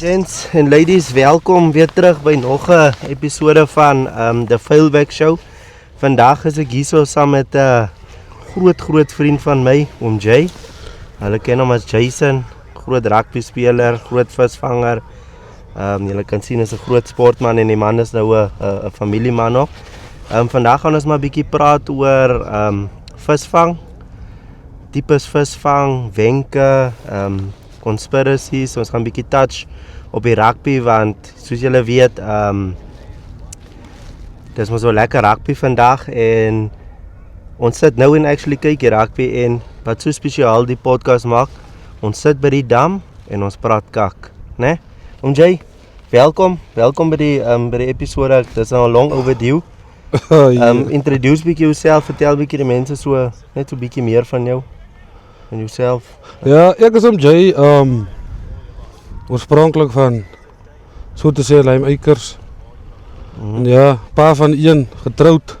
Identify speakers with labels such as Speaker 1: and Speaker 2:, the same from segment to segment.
Speaker 1: Gents en ladies, welkom weer terug by nog 'n episode van The Failback Show. Vandag is ek hierso saam met 'n groot vriend van my, Oom Jay. Hulle ken hom as Jason, groot rugby speler, groot visvanger. Julle kan sien is 'n groot sportman en die man is nou 'n familieman ook. Vandag gaan ons maar 'n bietjie praat oor visvang, tipes visvang, wenke, conspiracies. Ons gaan 'n bietjie touch op die rugby want soos julle weet, dis mos so lekker rugby vandag en ons sit nou en actually kyk die rugby en wat so spesiaal die podcast maak. Ons sit by die dam en ons praat kak, né? Oom Jay, welkom by die episode. Dis nou long overdue. Introduce bietjie jouself, vertel bietjie die mense so net so bietjie meer van jou en jouself.
Speaker 2: Ja, ek is Oom Jay, oorspronklik van so te sê Lijmeikers. En ja, pa van een getroud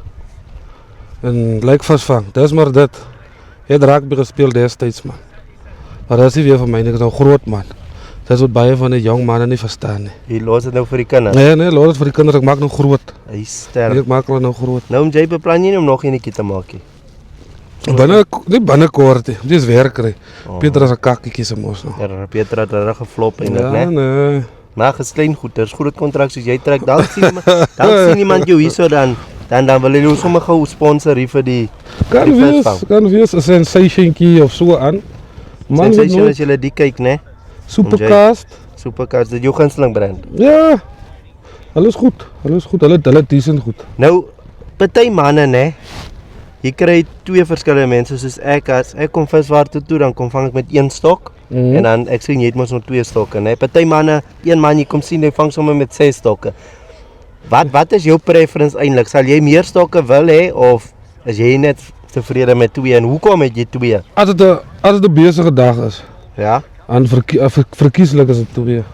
Speaker 2: en lijkvisvang. Dis maar dit. Het rugby gespeel destyds man. Maar dat is nie weer vir my, ek is nou groot man. Dis wat baie van die jong manne nie verstaan nie.
Speaker 1: Jy los dit nou vir die kinders?
Speaker 2: Nee, los dit vir die kinders, ek maak nou groot.
Speaker 1: Hy sterk.
Speaker 2: Ek maak hulle nou groot.
Speaker 1: Nou Oom Jay, beplan jy nie om nog enetjie te maak nie?
Speaker 2: Nie binnekort nie, dis werk kry. Peter is 'n kakkietjie se mos nou.
Speaker 1: Ja, Peter het reg geflop en
Speaker 2: ja,
Speaker 1: né?
Speaker 2: Nee.
Speaker 1: Maar gesklein goeders, groot kontrak soos jy trek, dan sien iemand jou hierso dan wil jy sommer gou sponsor hier vir die
Speaker 2: Kan wees 'n sensationkie of so aan.
Speaker 1: Man, sensation as jy die kyk, né?
Speaker 2: Supercast,
Speaker 1: dit jou gunsteling brand.
Speaker 2: Ja. Alles goed. Hulle decent goed.
Speaker 1: Nou, party manne, né? Jy kry twee verskillende mense soos as ek kom viswaar toe, dan kom vang ek met een stok en dan ek sien jy het mos nog twee stokke, né? Party manne, een man jy kom sien hy vang sommer met 6 stokke. Wat is jou preference eintlik? Sal jy meer stokke wil hê of is jy net tevrede met 2 en hoekom het jy 2?
Speaker 2: As dit 'n besige dag is.
Speaker 1: Ja.
Speaker 2: En verkieslik is dit 2.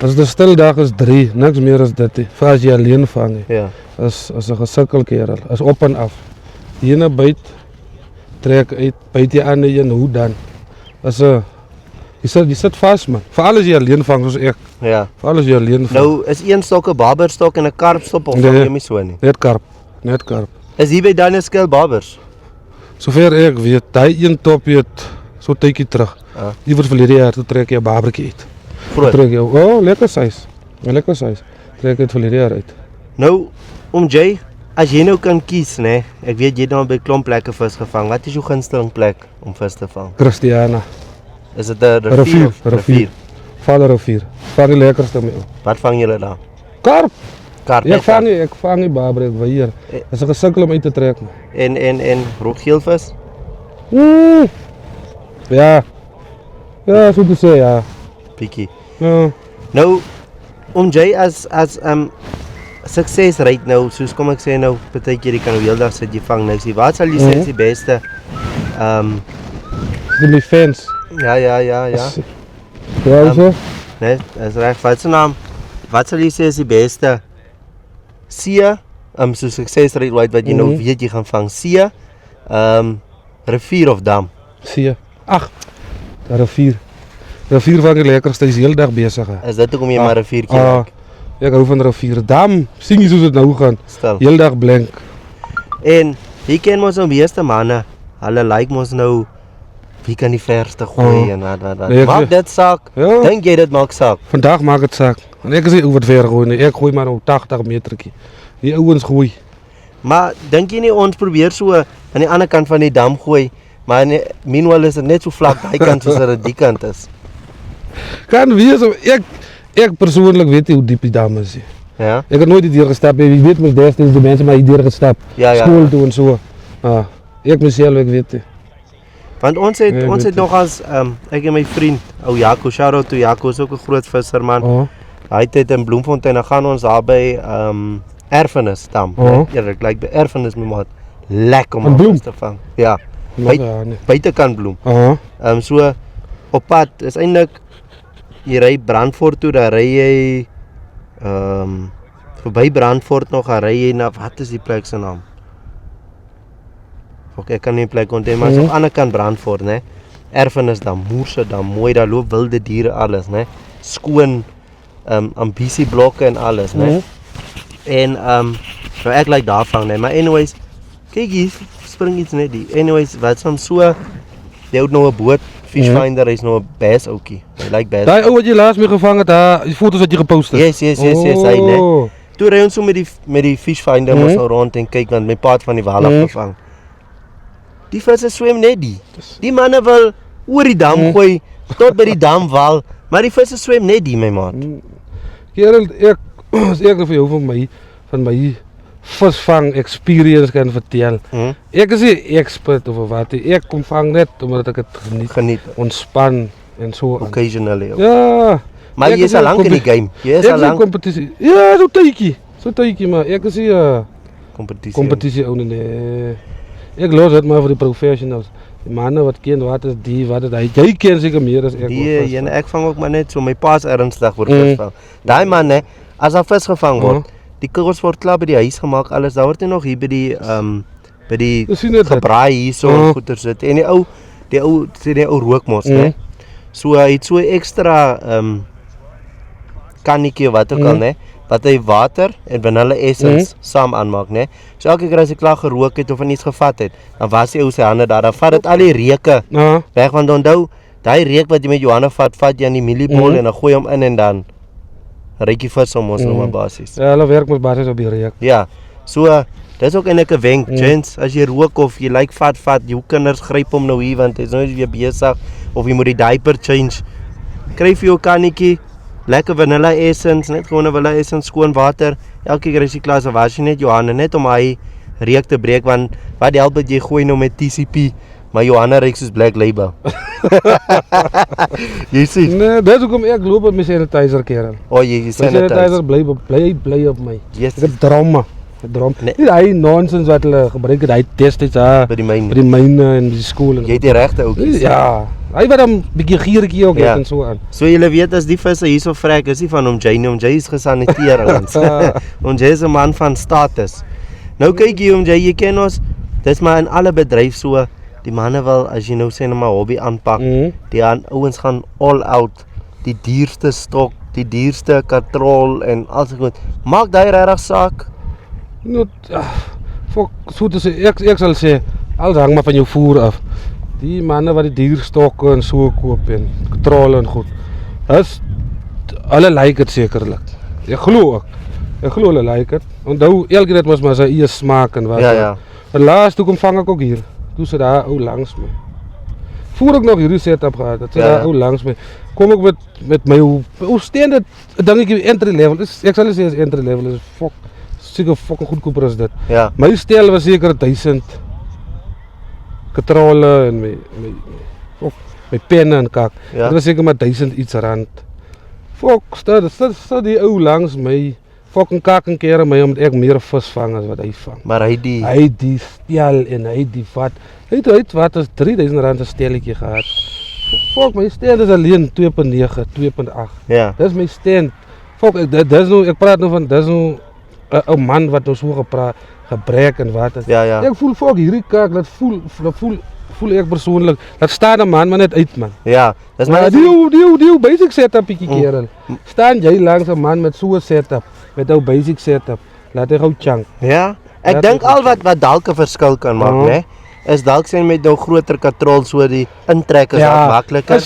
Speaker 2: As dit 'n stil dag is 3, niks meer as dit. Vir as jy alleen vang.
Speaker 1: Ja.
Speaker 2: As 'n gesukkel kerel, is op en af. Die ene byt, trek uit, byt jy aan en hoe dan? Jy sit vas man. Veral as jy alleen vang soos ek.
Speaker 1: Ja.
Speaker 2: Veral as jy alleen vang.
Speaker 1: Nou is een stok 'n barberstok en 'n karpstok of vang jy nie so nie?
Speaker 2: Net karp.
Speaker 1: Is hier by Daniel Skill Barbers?
Speaker 2: Sover ek weet, daai een top het so tydjie terug. Die word verlede jaar toe trek jy 'n barbertjie uit.
Speaker 1: Groot.
Speaker 2: Trek jy, lekker size. Trek dit verlede jaar uit.
Speaker 1: Nou, Oom Jay, as jy nou kan kies, né? Ek weet jy het nou by klomp plekke vis gevang. Wat is jou gunsteling plek om vis te vang?
Speaker 2: Christiana.
Speaker 1: Is dit 'n rivier?
Speaker 2: Vaderrivier. Vang die lekkerste mee.
Speaker 1: Wat vang julle daar?
Speaker 2: Karp.
Speaker 1: Karp.
Speaker 2: Ek vang nie barber, ek weier. Is 'n gesukkel om uit te trek.
Speaker 1: En roodgeelvis?
Speaker 2: Ja, so te sê, ja.
Speaker 1: Bietjie.
Speaker 2: Ja.
Speaker 1: Nou, Oom Jay, as sukses right nou, soos kom ek sê nou, partykeer jy kan nou heeldag sit jy vang niks. Wat sal jy sê is die beste?
Speaker 2: Die fans.
Speaker 1: Ja.
Speaker 2: Ja, so.
Speaker 1: Nee, is reg. Wat se naam? Wat sal jy sê is die beste? See, so sukses right wat jy nou weet jy gaan vang. See, rivier of dam?
Speaker 2: See. Ag, die rivier. Rivier vang die lekkerste, is heel dag besig.
Speaker 1: Is dit hoekom jy maar riviertjie maak?
Speaker 2: Ek hou van rivier. Dam, sien jy soos dit nou gaan.
Speaker 1: Stil.
Speaker 2: Heel dag blank.
Speaker 1: En jy ken mos nou meeste manne. Hulle like mos nou wie kan die verste gooi en wat.
Speaker 2: Nee,
Speaker 1: maak dit saak.
Speaker 2: Ja.
Speaker 1: Dink jy dit maak saak?
Speaker 2: Vandag maak dit saak. En ek is nie oor ver gooi nie. Ek gooi maar op 80 metertjie. Die ouens gooi.
Speaker 1: Maar dink jy nie ons probeer so aan die ander kant van die dam gooi, maar meanwhile is dit net so vlak daai kant soos dit die kant is.
Speaker 2: Kan wees, ek persoonlik weet nie hoe diep die dam is.
Speaker 1: Ja.
Speaker 2: Ek het nooit die deur gestap. Jy weet mos destyds die mense maar die deur gestap.
Speaker 1: Ja.
Speaker 2: Skool toe en so. Ek myself ek weet nie.
Speaker 1: Want ons het nog as ek en my vriend, ou Jaco, shout out to Jaco, is ook 'n groot visserman. Hy het in Bloemfontein, dan gaan ons daar by Erfenis dam. Eerlik, like by Erfenis my maat. Lekker om vis te vang. Ja. Buitekant Bloem. So op pad is eintlik jy ry Brandfort toe, daar ry jy verby Brandfort nog, ry jy na wat is die plek se naam? Ek kan nie plek onthou, maar so aan die ander kant Brandfort, né? Erfenis dam, Moerse dam, mooi, daar loop wilde diere alles, né? skoon ambisieblokke en alles, né? En nou ek like daarvan, né? Maar anyways, kyk hier, spring iets net die. Anyways, wat soms so jy het nou 'n boot, fishfinder is nou 'n bass ouetjie. Hy like bass.
Speaker 2: Daai ou wat jy laas mee gevang het, die foto's wat jy gepost het.
Speaker 1: Yes, hy né. Toe ry ons so met die fishfinder mos nou rond en kyk want my pa het van die wal afgevang. Die visse swem net die. Die manne wil oor die dam gooi tot by die damwal, maar die visse swem net die my maat.
Speaker 2: Kerel, ek vir jou van my visvang experience kan vertel. Ek is nie expert of wat nie. Ek kom vang net omdat ek dit geniet, ontspan en so.
Speaker 1: Occasionally.
Speaker 2: Ja.
Speaker 1: Maar jy is al lank in die game. Jy is al lank
Speaker 2: competisie. Ja, so tydjie, maar ek is nie competisie ou nee. Ek los dit maar vir die professionals. Die manne wat ken wat is die, wat is hy. Jy ken seker meer as ek.
Speaker 1: Nee, ek vang ook maar net so my pa's ernstig word visvang. Daai man hè, as daar vis gevang word, die kos word klaar by die huis gemaak, alles. Daar word nie nog hier by die gebraai hierso goeie sit. En die ou rookmos, né? So hy het so ekstra kannetjie wat ook al, né? Wat hy water en vanille essence saam aanmaak, né? So elke keer as hy klaar gerook het of iets gevat het, dan was hy ou sy hande daar, dan vat dit al die reuke weg, want onthou, daai reuk wat jy met jou hande vat jy aan die mieliebol en dan gooi hom in en dan ryk jy vis om ons nou maar basies.
Speaker 2: Ja, hulle werk met basies op die reuk.
Speaker 1: Ja, so dis ook eintlik 'n wenk, gents, as jy rook of jy like vat, jou kinders gryp hom nou hier want hy's nou weer besig of jy moet die diaper change. Kry vir jou kannetjie lekker vanilla essence, net gewoon 'n vanilla essence, skoon water. Elke keer as jy klaar is, was jy net jou hande net om hy reuk te breek, want wat help dit jy gooi nou met TCP, maar jou hande reuk soos Black Label. Jy sien?
Speaker 2: Nee, dis hoekom ek loop met my sanitizer kerel.
Speaker 1: Jy
Speaker 2: sanitizer bly op my.
Speaker 1: Yes.
Speaker 2: Ek het drama. Nee. Hy nonsens wat hulle gebruik het, hy destyds by die myne en by die skool.
Speaker 1: Jy het die regte ouetjies.
Speaker 2: Ja. Hy wat 'n bietjie giertjie ook het en so aan.
Speaker 1: So julle weet as die visse hierso vrek, is nie van hom Jay is gesaniteer ons. Ons Jay is 'n man van status. Nou kyk jy jy ken ons, dis maar in alle bedryf so, die manne wil as jy nou sê 'n hobby aanpak, die ouens gaan all out, die duurste stok, die duurste katrol en alles goed. Maak daai regtig saak.
Speaker 2: Nou, so te sê, ek sal sê, alles hang maar van jou voer af. Die manne wat die dierstokke en so koop en katrole en goed, hulle like het sekerlik. Ek glo hulle like het. Onthou, elke net mos maar sy eie smaak en wat.
Speaker 1: Ja.
Speaker 2: En laas toe kom vang ek ook hier. Toe sit daar ou langs my. Voor ek nog hierdie setup gehad het, sit daar ou langs my. Kom ek met my ou steende dingetjie entry level. Ek sal sê is entry level is seker fucking goedkoper as dit.
Speaker 1: Ja.
Speaker 2: My stel was seker 1000 katrole en my penne en kak. Dit was seker maar 1000 iets rand. Stel die ou langs my fucking kak en kere my omdat ek meer vis vang as wat hy vang.
Speaker 1: Maar hy
Speaker 2: die stel en hy die vat. Hy het wat as 3000 rand 'n stelletjie gehad. My stand is alleen 2.9, 2.8.
Speaker 1: Ja.
Speaker 2: Dis my stand. Ek praat nou van dis nou 'n man wat nou so gebrek en wat is.
Speaker 1: Ja.
Speaker 2: Ek voel hierdie kak, dat voel ek persoonlik. Dat staan 'n man maar net uit man.
Speaker 1: Ja, dis maar
Speaker 2: die basic setup bietjie kerel. Staan jy langs 'n man met so 'n setup, met ou basic setup. Laat hy gou chunk.
Speaker 1: Ja. Ek dink al wat dalk 'n verskil kan maak, né? Is dalk sien met nou groter katrol so die intrek is makliker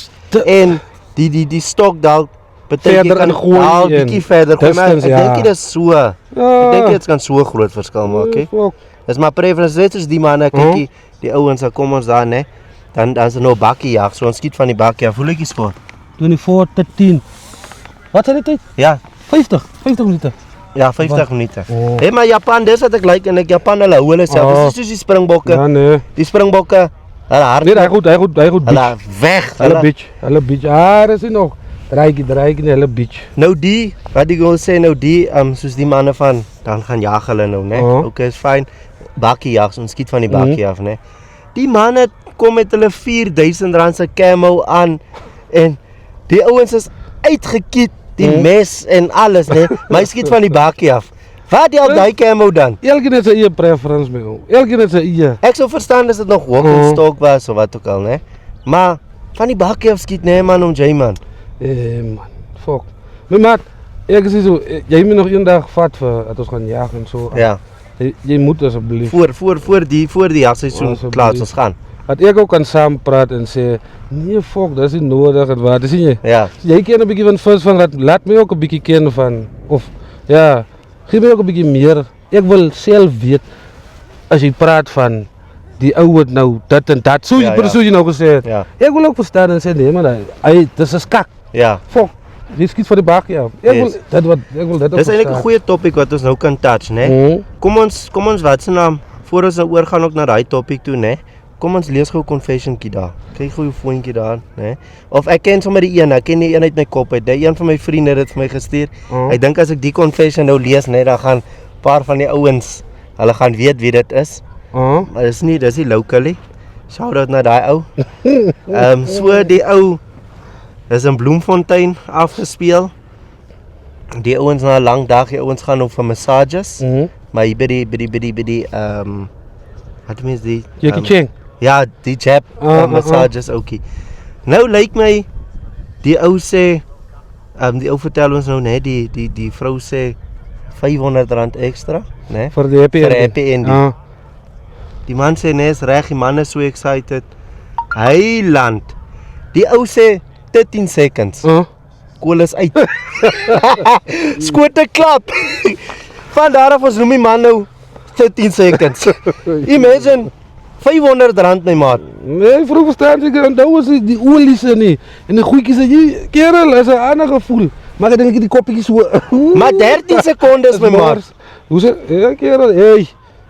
Speaker 1: en die stok dalk
Speaker 2: verder kan gooi
Speaker 1: bietjie verder gooi, maar ek dink dit is so. Ek dink dit kan so groot verskil maak, hè. Dis maar preference, dit is die manne kykie, die ouens dan kom ons daar, né? Dan is er nou bakkie jag, so ons skiet van die bakkie af. Hoe lyk die sport?
Speaker 2: 24:10. Wat sê die tyd?
Speaker 1: Ja,
Speaker 2: 50 minute.
Speaker 1: Ja, 50 minute. Hey, maar Japan, dis wat ek like en Japan hulle hou hulle self. Dis soos die springbokke.
Speaker 2: Ja nee.
Speaker 1: Die springbokke, hulle hard.
Speaker 2: Nee, hy goed.
Speaker 1: Hulle weg.
Speaker 2: Hulle beach. Dis nie nog. Draaitjie nie, hulle beach.
Speaker 1: Nou die, wat ek wil sê nou die, soos die manne van, dan gaan jag hulle nou, né? Okay, is fyn. Bakkie jag, ons skiet van die bakkie af, né? Die manne kom met hulle 4000 rand se camo aan en die ouens is uitgekiet, die mes en alles, né? Maar hy skiet van die bakkie af. Wat help daai camo dan?
Speaker 2: Elkeen het sy eie preference my ou. Elkeen het sy eie.
Speaker 1: Ek sou verstaan as dit nog walking stock was of wat ook al, né? Maar van die bakkie af skiet, né man, om jy man.
Speaker 2: Man. Fok. Maar maat, ek is so, jy moet nog eendag vat vir dat ons gaan jag en so.
Speaker 1: Ja.
Speaker 2: Jy moet asseblief.
Speaker 1: Voor die jagseisoen klaar is ons gaan.
Speaker 2: Dat ek ook kan saam praat en sê, nee fok, dis nie nodig en wat, sien jy?
Speaker 1: Ja.
Speaker 2: Jy ken 'n bietjie van visvang, laat my ook 'n bietjie ken van of ja, gee my ook 'n bietjie meer. Ek wil self weet as jy praat van die ou wat nou dit en dat, so jy nou gesê het.
Speaker 1: Ja.
Speaker 2: Ek wil ook verstaan en sê nee maar hy dis 'n skak.
Speaker 1: Ja.
Speaker 2: Fok, jy skiet vir die bak ja. Ek wil dit ook.
Speaker 1: Dis eintlik 'n goeie topik wat ons nou kan touch, né? Kom ons wat se naam voor ons nou oorgaan ook na daai topik toe, né? Kom ons lees gou 'n confessionkie daar. Kyk gou jou foontjie daar, né? Of ek ken sommer die een, ek ken die een uit my kop uit. Een van my vriende het dit vir my gestuur. Ek dink as ek die confession nou lees, né, dan gaan 'n paar van die ouens, hulle gaan weet wie dit is. Maar dis nie locally. Shout out na daai ou. So die ou is in Bloemfontein afgespeel. Die ouens na 'n lang dag, die ouens gaan op vir massages. Maar hier by die wat mens die
Speaker 2: Jackie Chan.
Speaker 1: Ja, die jab massages ookie. Nou lyk my die ou sê die ou vertel ons nou net die vrou sê R500 ekstra, né?
Speaker 2: Vir die happy
Speaker 1: ending. Die man sê nee, is reg, die man is so excited. Hy land. Die ou sê 13 seconds. Kool is uit. Skote klap. Van daar af ons noem die man nou 13 seconds. Imagine R500 my maat.
Speaker 2: Nee, vrou verstaan seker en nou is die olies nie. En die goedjies jy kerel, is 'n ander gevoel. Maar ek dink die koppies so.
Speaker 1: Maar 13 sekondes my maat.
Speaker 2: Hoe sê ja kerel, hey.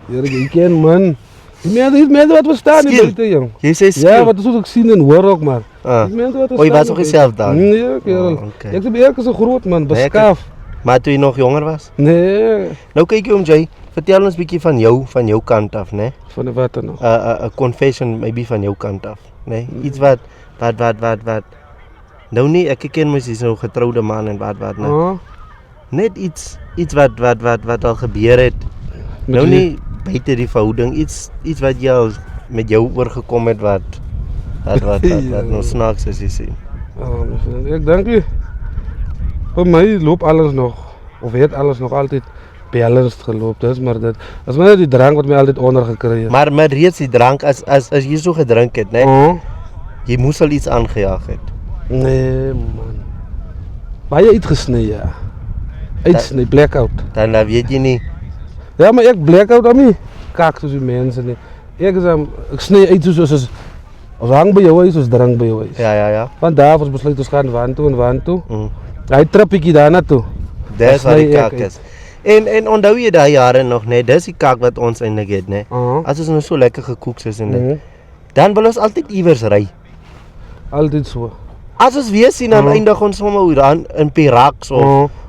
Speaker 2: Jy ken man. Die mense wat verstaan nie buite jong.
Speaker 1: Jy sê skill.
Speaker 2: Ja, wat ons ook sien en hoor ook maar.
Speaker 1: Die mense wat verstaan. Jy was ook self daar.
Speaker 2: Nee, kerel. Ek sê ek is 'n groot man, beskaaf.
Speaker 1: Maar toe jy nog jonger was?
Speaker 2: Nee.
Speaker 1: Nou kyk jy om Jay, vertel ons bietjie van jou kant af, né?
Speaker 2: Van wat dan nog?
Speaker 1: 'n confession maybe van jou kant af, né? Iets wat. Nou nie, ek ken mos jy's nou getroude man en wat nou. Net iets wat al gebeur het. Nou nie buite die verhouding, iets wat jy al met jou oorgekom het wat nou snaaks is jy sien.
Speaker 2: Ek dink vir my loop alles nog of het alles nog altyd balanced geloop. Dis maar dit. As my die drank wat my altyd onder gekry het.
Speaker 1: Maar met reeds die drank as jy so gedrink het, né? Jy moes al iets aangejaag het.
Speaker 2: Nee man. Baie uitgesny ja. Uitsny blackout.
Speaker 1: Dan weet jy nie.
Speaker 2: Ja, maar ek blackout aan my. Kak soos die mense nie. Ek sny uit soos hang by jou huis, soos drink by jou huis.
Speaker 1: Ja.
Speaker 2: Want daar ons besluit ons gaan waan toe. Hy trappietjie daar na toe.
Speaker 1: Dis wat die kak is. En onthou jy daai jare nog net, dis die kak wat ons eintlik het, né? As ons nou so lekker gekook is en dit. Dan wil ons altyd iewers ry.
Speaker 2: Altyd so.
Speaker 1: As ons weer sien dan eindig ons sommer dan in Pirax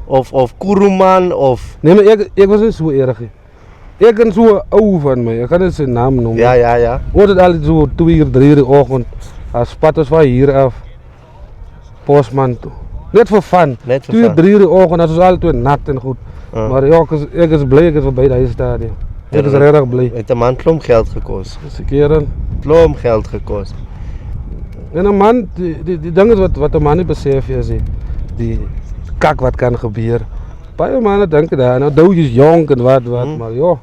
Speaker 1: of Kuruman of
Speaker 2: nee, maar ek was nie so erg nie. Ek kan so ou van my. Ek kan net sy naam noem.
Speaker 1: Ja.
Speaker 2: Word dit altyd so 2 uur, 3 uur die oggend. As pad ons van hier af Bosman toe. Net vir fun. 2 uur, 3 uur die oggend, as ons altyd nat en goed. Maar ja, ek is bly ek is verby daai stadium. Ek is regtig bly.
Speaker 1: Het 'n man klomp geld gekos.
Speaker 2: Seker
Speaker 1: klomp geld gekos.
Speaker 2: En 'n man die ding is wat 'n man nie besef is die kak wat kan gebeur. Baie manne dink daar nou dou jy's jonk en wat maar ja.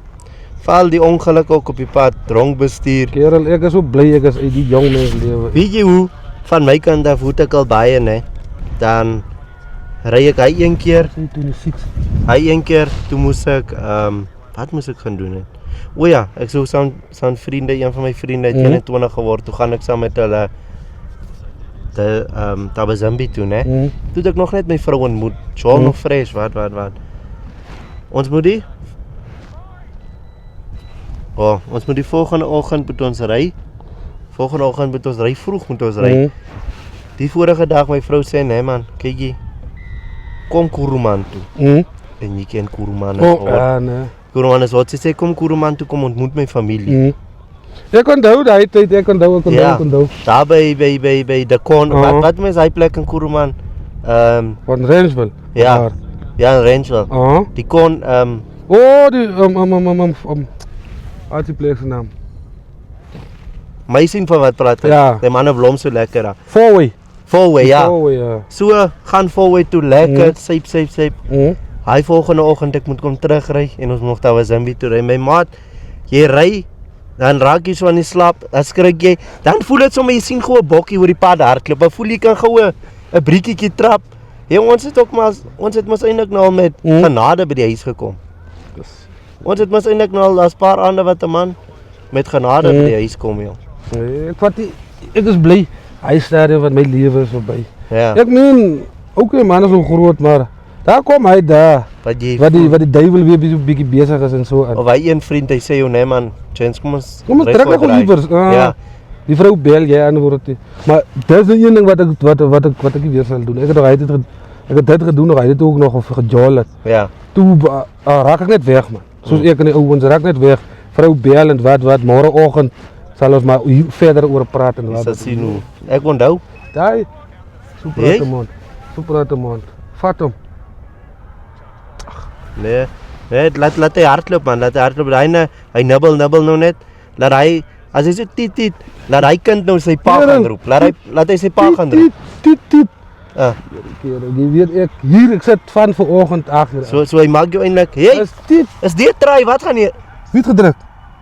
Speaker 1: Val die ongeluk ook op die pad, dronk bestuur.
Speaker 2: Kerel, ek is so bly ek is uit die jong mens lewe.
Speaker 1: Weet jy hoe van my kant af het ek al baie, né? Dan ry ek hy een keer, toe moes ek wat moes ek gaan doen het? O ja, ek sou saam vriende, een van my vriende het 21 geword. Toe gaan ek saam met hulle Tabazimbi toe, né? Toe het ek nog net my vrou ontmoet. Sy nog fresh, wat. Ons moet die volgende oggend moet ons ry. Vroeg moet ons ry. Die vorige dag my vrou sê, nee man, kyk jy, kom Kuruman toe. En jy ken Kuruman.
Speaker 2: Nee.
Speaker 1: Kuruman is wat, sy sê, kom Kuruman toe, kom ontmoet my familie.
Speaker 2: Ek onthou daai tyd, ek onthou.
Speaker 1: Daar by die kon, wat mens hy plek in Kuruman?
Speaker 2: Van Rangeville.
Speaker 1: Ja, in Rangeville. Die kon,
Speaker 2: wat die plek se naam?
Speaker 1: My sien van wat praat hy.
Speaker 2: Ja.
Speaker 1: Die manne blom so lekker daar.
Speaker 2: Fourway.
Speaker 1: Fourway, ja.
Speaker 2: Oh ja.
Speaker 1: So, gaan Fourway toe, lekker, syp. Hy volgende oggend, ek moet kom terugry, en ons moet nog daar Zambie toe ry. My maat, jy ry, dan raak jy so aan die slaap, dan skrik jy, dan voel dit sommer, jy sien gou 'n bokkie oor die pad hardloop, dan voel jy kan gou 'n briekietjie trap. Hey, ons het mos eintlik nou al met genade by die huis gekom. Ons het mos eintlik nou al 'n paar ander wat 'n man met genade by die huis kom, joh.
Speaker 2: Ek is bly, hy stadium van my lewe is verby.
Speaker 1: Ja.
Speaker 2: Ek meen, ook die man is so groot, maar daar kom hy daar, wat die duivel weer bietjie besig is en so aan.
Speaker 1: Of hy een vriend, hy sê, joh, nee man, James, kom ons
Speaker 2: trek nog liewers.
Speaker 1: Ja.
Speaker 2: Die vrou bel jy antwoord dit. Maar dis die een ding wat ek weer sal doen. Ek het dit gedoen nog, hy het ook nog gejol het.
Speaker 1: Ja.
Speaker 2: Toe raak ek net weg, man. Soos ek en die ouens raak net weg. Vrou bel en wat môreoggend sal ons maar verder oor praat en wat.
Speaker 1: Dis sien hoe. Ek onthou.
Speaker 2: Daai super te mond. Vat hom.
Speaker 1: Nee, laat hy hardloop man, hy nibbel nou net. Laat hy, as hy so tiet, laat hy kind nou sy pa gaan roep. Laat hy sy pa gaan roep.
Speaker 2: Tiet. Jy weet ek sit van vanoggend 8:00.
Speaker 1: So hy maak jou eintlik, hey, is dit try, wat gaan jy?
Speaker 2: Wie het gedruk?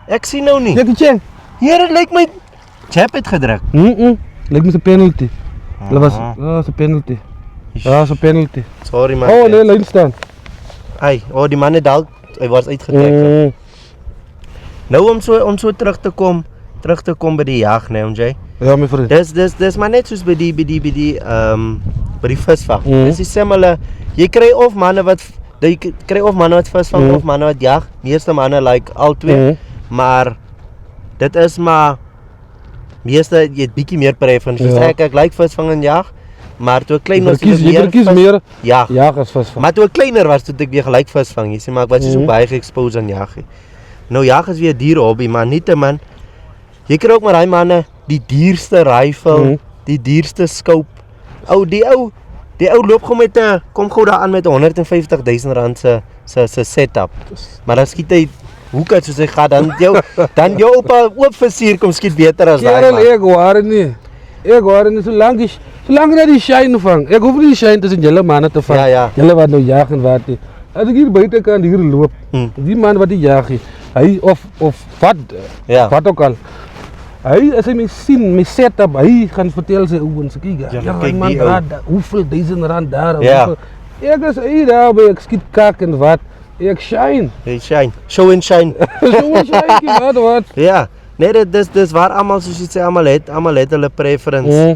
Speaker 1: Ek sien nou nie.
Speaker 2: Jackie Chan.
Speaker 1: Hier, dit lyk my Chap het gedruk.
Speaker 2: Lyk my 'n penalty. Hulle was, 'n penalty. Ja, 'n penalty.
Speaker 1: Sorry man.
Speaker 2: Oh nee, lyn staan.
Speaker 1: Die man het dalk, hy was uitgetrek. Nou om so terug te kom by die jag, nee, MJ.
Speaker 2: Ja, my vriend.
Speaker 1: Dis maar net soos by die visvang. Dis dieselfde. Jy kry of manne wat visvang of manne wat jag. Meeste manne like al twee. Maar dit is maar meeste jy het bietjie meer preference. Soos ek like visvang en jag. Maar toe ek klein was,
Speaker 2: jy kies meer
Speaker 1: jag
Speaker 2: as visvang.
Speaker 1: Maar toe ek kleiner was, toe ek weer gelyk visvang. Jy sê maar ek was so baie ge-expose aan jag. Nou jag is weer 'n dier hobby, maar nietemin jy kry ook maar daai manne die duurste rifle, die duurste scope. Die ou loop gou kom gou daar aan met 150,000 rand se setup. Maar dan skiet hy hoek uit soos hy gaan, dan jou op 'n oop vizier kom skiet beter as daai man.
Speaker 2: Ek hoor nie solank dat die shine vang. Ek hoef nie die shine tussen julle manne te vang.
Speaker 1: Ja.
Speaker 2: Julle wat nou jag en wat nie. As ek hier buite kan hier loop, die man wat die jag, hy of wat ook al. Hy as hy my sien, my setup, hy gaan vertel sy ouens, kyk man, hoeveel R1000 daar. Ek is daar by ek skiet kak en wat. Ek shine.
Speaker 1: Jy shine. Show and shine.
Speaker 2: Wat?
Speaker 1: Ja. Nee, dis waar almal soos jy sê, almal het hulle preference.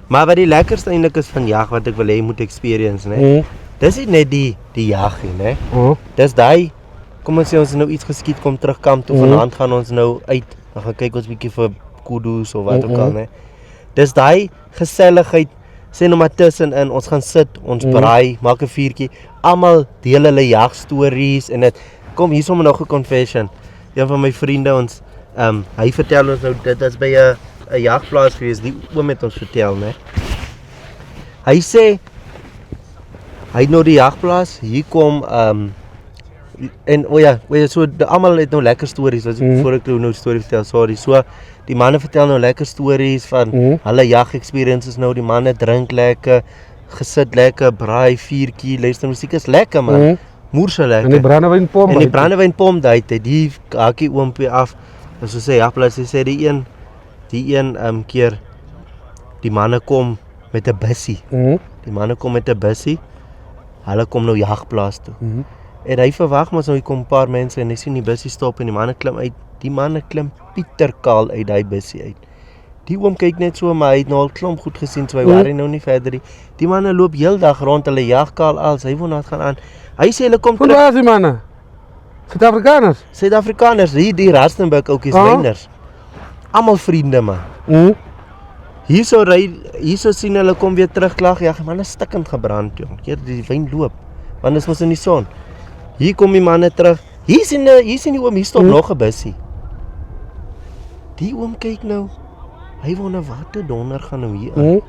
Speaker 1: Maar wat die lekkerste eintlik is van jag wat ek wil hê jy moet experience, né? Dis nie net die jag nie, né? Dis daai, kom ons sê ons het nou iets geskiet, kom terug kamp toe, vanaand gaan ons nou uit, dan gaan kyk ons bietjie vir kudus of wat ook al, né? Dis daai geselligheid, sê nou maar tussenin, ons gaan sit, ons braai, maak 'n vuurtjie, almal deel hulle jag stories en dit kom hier sommer nog 'n confession. Een van my vriende ons hy vertel ons nou dit is by 'n jagplaas gewees, die oom het ons vertel, né? Hy sê hy het nou die jagplaas, hier kom en so almal het nou lekker stories, as ek voor ek nou storie vertel, sorry. So die manne vertel nou lekker stories van hulle jag experiences nou, die manne drink lekker, gesit lekker, braai, vuurtjie, luister musiek is lekker man. Moerse lekker.
Speaker 2: En die
Speaker 1: brandewynpomp daai tyd, die hakkie oompie af. En so sê jagplaas, hy sê die een keer die manne kom met 'n bussie. Die manne kom met 'n bussie. Hulle kom nou jagplaas toe. En hy verwag maar so hier kom 'n paar mense en hy sien die bussie stop en die manne klim uit. Die manne klim pieterkaal uit daai bussie uit. Die oom kyk net so, maar hy het nou al klomp goed gesien, so hy worry nou nie verder nie. Die manne loop heeldag rond, hulle jagkaal als, hy wil net gaan aan. Hy sê hulle kom
Speaker 2: terug. Waar is die manne?
Speaker 1: Suid-Afrikaners, die Rustenburg oukies wyners. Almal vriende man. Hierso sien hulle kom weer terug klag, ja, manne stikkend gebrand, jong. Hier die wyn loop. Want dit mos in die son. Hier kom die manne terug. Hier sien die oom, hier stop nog 'n bussie. Die oom kyk nou. Hy wonder wat te donder gaan nou hier aan.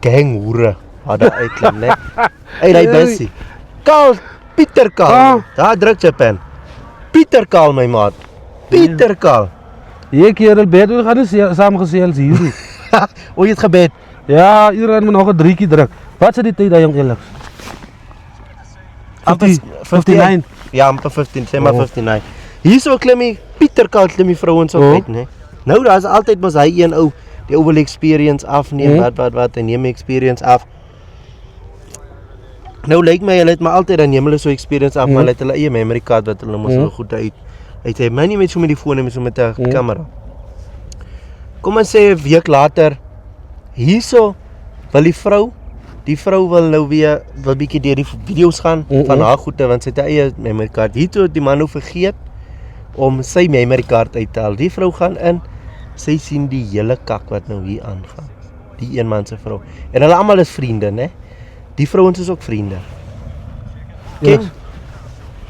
Speaker 1: Gang hoere. Wat daar uitklim, né? Hy bussie. Pieter Kaal. Daar druk Japan. Pieter Kaal my maat. Pieter Kaal.
Speaker 2: Jy kerel bed, we gaan nie saam gesels hier.
Speaker 1: O, jy het gebed.
Speaker 2: Ja, iedereen moet nog 'n driekie druk. Wat is die tyd daar jong Alex? 59.
Speaker 1: Ja, amper 15, sê maar
Speaker 2: Oh.
Speaker 1: 59. Hierso klim die Pieterkal klim die vrouens op uit, né? Nou daar's altyd mos hy een ou, die ou wil experience afneem, wat en neem experience af. Nou lyk my hulle het maar altyd dan neem hulle so experience af, maar hulle het hulle eie memory card wat hulle mos so goed uit het. Maar nie met so met die foon en so met 'n kamera. Kom ons sê 'n week later, hierso wil die vrou wil nou weer wil bietjie deur die video's gaan van haar goede want sy het 'n eie memory card. Hiertoe het die man nou vergeet om sy memory card uit te haal. Die vrou gaan in, sy sien die hele kak wat nou hier aangaan. Die een man se vrou. En hulle almal is vriende, né? Die vrouens is ook vriende. Ken?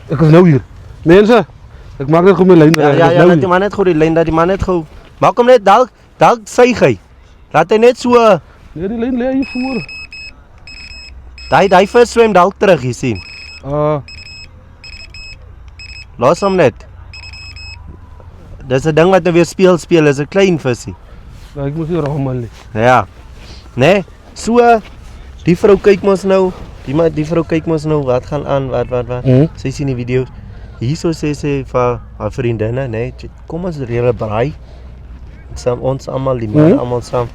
Speaker 2: Ek is nou hier. Mense, ek maak net gou my lyn reg.
Speaker 1: Ja, net die man net gou die lyn, dat die man net gou. Maak hom net dalk suig hy. Laat hy net so
Speaker 2: Nee, die lyn lê hier voor.
Speaker 1: daai vis swem dalk terug, jy sien. Los hom net. Dis 'n ding wat nou weer speel, is 'n klein visie.
Speaker 2: Ek moet hier rommel.
Speaker 1: Ja. Né? So die vrou kyk mos nou, die vrou kyk mos nou wat gaan aan, wat. Sy sien die video's. Hierso sê sy vir haar vriendinne, né, kom ons reël 'n braai. Ons almal, die manne almal saam.